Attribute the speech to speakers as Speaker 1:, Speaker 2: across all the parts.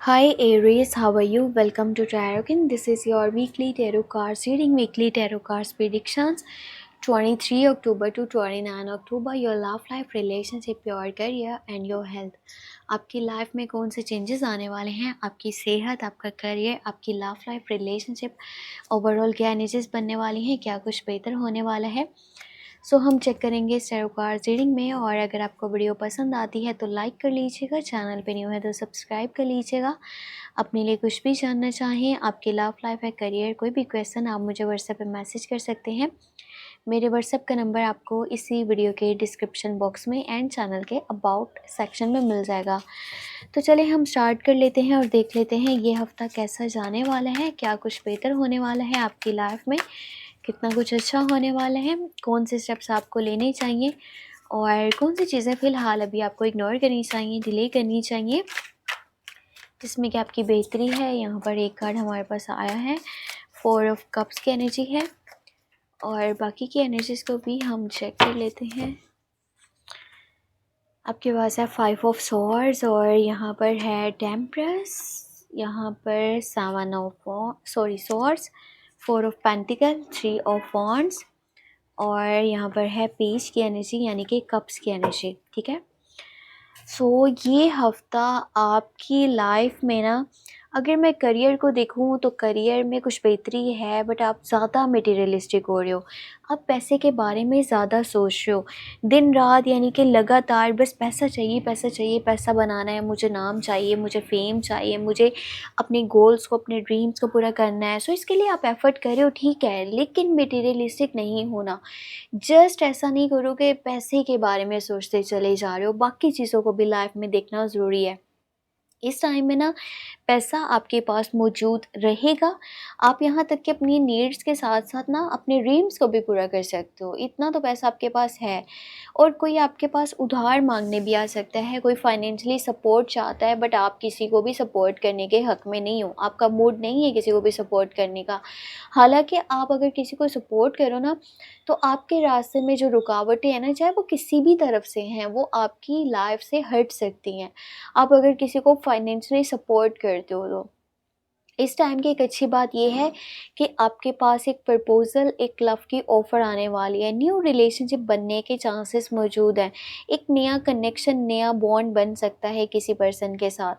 Speaker 1: Hi Aries, how are you? Welcome to Tarot. This is your weekly tarot cards reading, weekly tarot cards predictions. 23 October to 29 October, your love life, relationship, your career and your health. आपकी life में कौन से changes आने वाले हैं? आपकी सेहत, आपका करियर, आपकी लव लाइफ, रिलेशनशिप, ओवरऑल क्या एनर्जीज बनने वाली हैं? क्या कुछ बेहतर होने वाला है? हम चेक करेंगे इस टैरो कार्ड रीडिंग में। और अगर आपको वीडियो पसंद आती है तो लाइक कर लीजिएगा, चैनल पे न्यू है तो सब्सक्राइब कर लीजिएगा। अपने लिए कुछ भी जानना चाहें, आपकी लव लाइफ है, करियर, कोई भी क्वेश्चन, आप मुझे व्हाट्सएप पे मैसेज कर सकते हैं। मेरे व्हाट्सएप का नंबर आपको इसी वीडियो के डिस्क्रिप्शन बॉक्स में एंड चैनल के अबाउट सेक्शन में मिल जाएगा। तो चलिए हम स्टार्ट कर लेते हैं और देख लेते हैं ये हफ्ता कैसा जाने वाला है, क्या कुछ बेहतर होने वाला है आपकी लाइफ में, कितना कुछ अच्छा होने वाला है, कौन से स्टेप्स आपको लेने चाहिए और कौन सी चीज़ें फ़िलहाल अभी आपको इग्नोर करनी चाहिए, डिले करनी चाहिए, जिसमें कि आपकी बेहतरी है। यहाँ पर एक कार्ड हमारे पास आया है, 4 ऑफ कप्स की एनर्जी है और बाकी की एनर्जीज़ को भी हम चेक कर लेते हैं। आपके पास है 5 ऑफ स्वॉर्ड्स और यहाँ पर है टेम्परेंस, यहाँ पर 7 of swords, 4 of pentacle, 3 of wands और यहाँ पर है पेज की एनर्जी यानी कि कप्स की एनर्जी। ठीक है, ये हफ्ता आपकी लाइफ में ना, अगर मैं करियर को देखूं तो करियर में कुछ बेहतरी है, बट आप ज़्यादा मटेरियलिस्टिक हो रहे हो। आप पैसे के बारे में ज़्यादा सोच रहे हो दिन रात, यानी कि लगातार बस पैसा चाहिए, पैसा चाहिए, पैसा बनाना है, मुझे नाम चाहिए, मुझे फेम चाहिए, मुझे अपने गोल्स को, अपने ड्रीम्स को पूरा करना है। इसके लिए आप एफर्ट कर रहे हो, ठीक है, लेकिन मटेरियलिस्टिक नहीं होना। जस्ट ऐसा नहीं करो कि पैसे के बारे में सोचते चले जा रहे हो, बाकी चीज़ों को भी लाइफ में देखना ज़रूरी है। इस टाइम में ना पैसा आपके पास मौजूद रहेगा। आप यहाँ तक कि अपनी नीड्स के साथ साथ ना अपने ड्रीम्स को भी पूरा कर सकते हो, इतना तो पैसा आपके पास है। और कोई आपके पास उधार मांगने भी आ सकता है, कोई फाइनेंशियली सपोर्ट चाहता है, बट आप किसी को भी सपोर्ट करने के हक में नहीं हो, आपका मूड नहीं है किसी को भी सपोर्ट करने का। हालांकि आप अगर किसी को सपोर्ट करो ना, तो आपके रास्ते में जो रुकावटें हैं ना, चाहे वो किसी भी तरफ से हैं, वो आपकी लाइफ से हट सकती हैं। आप अगर किसी को फाइनेंशियली सपोर्ट करते हो तो इस टाइम की एक अच्छी बात यह है कि आपके पास एक प्रपोज़ल, एक लव की ऑफ़र आने वाली है। न्यू रिलेशनशिप बनने के चांसेस मौजूद हैं। एक नया कनेक्शन, नया बॉन्ड बन सकता है किसी पर्सन के साथ।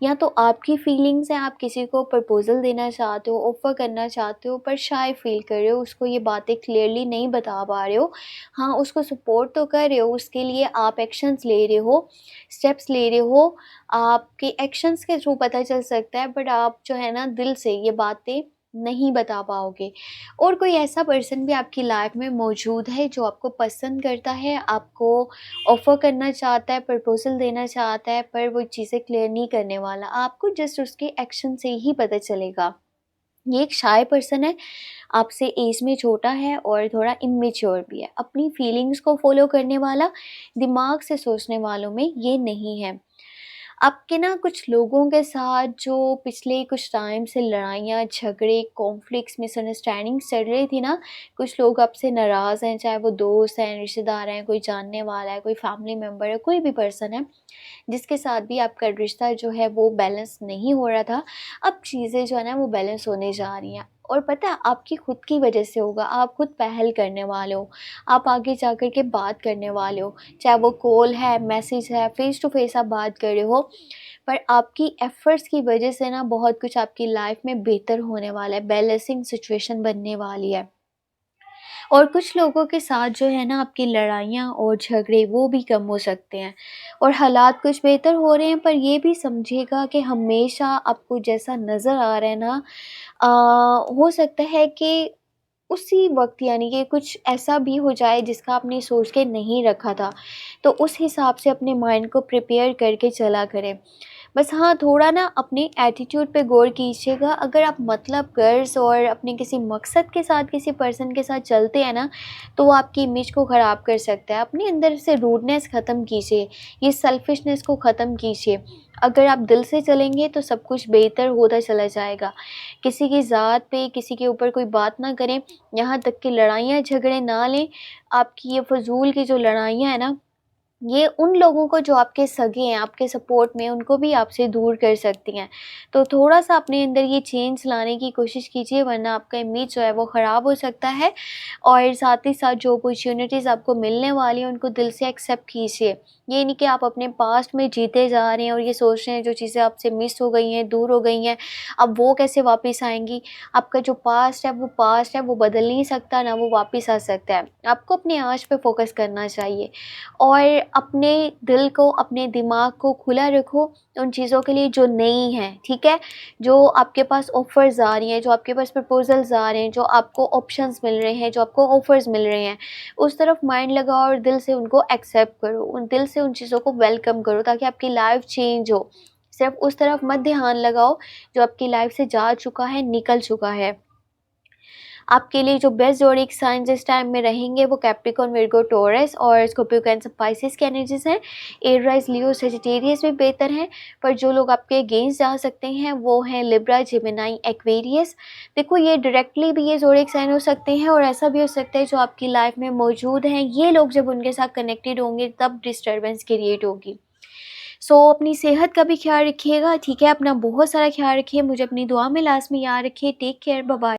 Speaker 1: या तो आपकी फीलिंग्स हैं, आप किसी को प्रपोज़ल देना चाहते हो, ऑफ़र करना चाहते हो, पर शाय फील कर रहे हो, उसको ये बातें क्लियरली नहीं बता पा रहे हो। हाँ, उसको सपोर्ट तो कर रहे हो, उसके लिए आप एक्शंस ले रहे हो, स्टेप्स ले रहे हो, आपके एक्शंस के थ्रू पता चल सकता है, बट आप जो है ना दिल से ये बातें नहीं बता पाओगे। और कोई ऐसा पर्सन भी आपकी लाइफ में मौजूद है जो आपको पसंद करता है, आपको ऑफ़र करना चाहता है, प्रपोज़ल देना चाहता है, पर वो चीज़ें क्लियर नहीं करने वाला। आपको जस्ट उसके एक्शन से ही पता चलेगा। ये एक शाय पर्सन है, आपसे एज में छोटा है और थोड़ा इमेच्योर भी है। अपनी फीलिंग्स को फॉलो करने वाला, दिमाग से सोचने वालों में ये नहीं है। आपके ना कुछ लोगों के साथ जो पिछले कुछ टाइम से लड़ाइयाँ, झगड़े, कॉन्फ्लिक्ट्स, मिसअंडरस्टैंडिंग्स चल रही थी ना, कुछ लोग आपसे नाराज़ हैं, चाहे वो दोस्त हैं, रिश्तेदार हैं, कोई जानने वाला है, कोई फैमिली मेम्बर है, कोई भी पर्सन है, जिसके साथ भी आपका रिश्ता जो है वो बैलेंस नहीं हो रहा था। अब चीज़ें जो है ना वो बैलेंस होने जा रही हैं, और पता है आपकी खुद की वजह से होगा। आप खुद पहल करने वाले हो, आप आगे जा कर के बात करने वाले हो, चाहे वो कॉल है, मैसेज है, फेस टू फेस आप बात कर रहे हो, पर आपकी एफ़र्ट्स की वजह से ना बहुत कुछ आपकी लाइफ में बेहतर होने वाला है, बैलेंसिंग सिचुएशन बनने वाली है। और कुछ लोगों के साथ जो है ना आपकी लड़ाइयाँ और झगड़े वो भी कम हो सकते हैं और हालात कुछ बेहतर हो रहे हैं। पर ये भी समझिएगा कि हमेशा आपको जैसा नज़र आ रहा है ना, अ, हो सकता है कि उसी वक़्त, यानी कि कुछ ऐसा भी हो जाए जिसका आपने सोच के नहीं रखा था। तो उस हिसाब से अपने माइंड को प्रिपेयर करके चला करें। बस हाँ, थोड़ा ना अपने एटीट्यूड पे गौर कीजिएगा। अगर आप मतलब गर्ज़ और अपने किसी मकसद के साथ किसी पर्सन के साथ चलते हैं ना, तो वो आपकी इमेज को ख़राब कर सकता है। अपने अंदर से रूडनेस ख़त्म कीजिए, ये सेल्फिशनेस को ख़त्म कीजिए। अगर आप दिल से चलेंगे तो सब कुछ बेहतर होता चला जाएगा। किसी की ज़ात पे, किसी के ऊपर कोई बात ना करें, यहाँ तक कि लड़ाइयाँ झगड़े ना लें। आपकी ये फ़ज़ूल की जो लड़ाइयाँ हैं ना, ये उन लोगों को जो आपके सगे हैं, आपके सपोर्ट में, उनको भी आपसे दूर कर सकती हैं। तो थोड़ा-सा अपने अंदर ये चेंज लाने की कोशिश कीजिए, वरना आपका इमेज जो है वो ख़राब हो सकता है। और साथ ही साथ जो अपॉर्च्युनिटीज़ आपको मिलने वाली हैं उनको दिल से एक्सेप्ट कीजिए। ये नहीं कि आप अपने पास्ट में जीते जा रहे हैं और ये सोच रहे हैं जो चीज़ें आपसे मिस हो गई हैं, दूर हो गई हैं, अब वो कैसे वापस आएँगी। आपका जो पास्ट है, वो बदल नहीं सकता, ना वो वापस आ सकता है। आपको अपने आज पे फ़ोकस करना चाहिए और अपने दिल को, अपने दिमाग को खुला रखो उन चीज़ों के लिए जो नई हैं, ठीक है? जो आपके पास ऑफ़र्स आ रही हैं, जो आपके पास प्रपोज़ल्स आ रहे हैं, जो आपको ऑप्शंस मिल रहे हैं, जो आपको ऑफ़र्स मिल रहे हैं, उस तरफ माइंड लगाओ और दिल से उनको एक्सेप्ट करो। उन दिल से उन चीज़ों को वेलकम करो ताकि आपकी लाइफ़ चेंज हो। सिर्फ़ उस तरफ मत ध्यान लगाओ जो आपकी लाइफ़ से जा चुका है, निकल चुका है। आपके लिए जो बेस्ट ज़ोडिएक साइन्स इस टाइम में रहेंगे वो कैप्रिकॉर्न, विर्गो, टॉरस और स्कॉर्पियो, कैंसर, पाइसेस की एनर्जीज़ हैं। एरीज, लियो, सजिटेरियस भी बेहतर हैं, पर जो लोग आपके अगेंस्ट जा सकते हैं वो हैं लिब्रा, जेमिनी, एक्वेरियस। देखो, ये डायरेक्टली भी ये ज़ोडिएक साइन हो सकते हैं और ऐसा भी हो सकता है जो आपकी लाइफ में मौजूद हैं, ये लोग जब उनके साथ कनेक्टेड होंगे तब डिस्टर्बेंस क्रिएट होगी। सो अपनी सेहत का भी ख्याल रखिएगा, ठीक है? अपना बहुत सारा ख्याल रखिए, मुझे अपनी दुआ में लाज़मी याद रखिए। Take care, bye bye.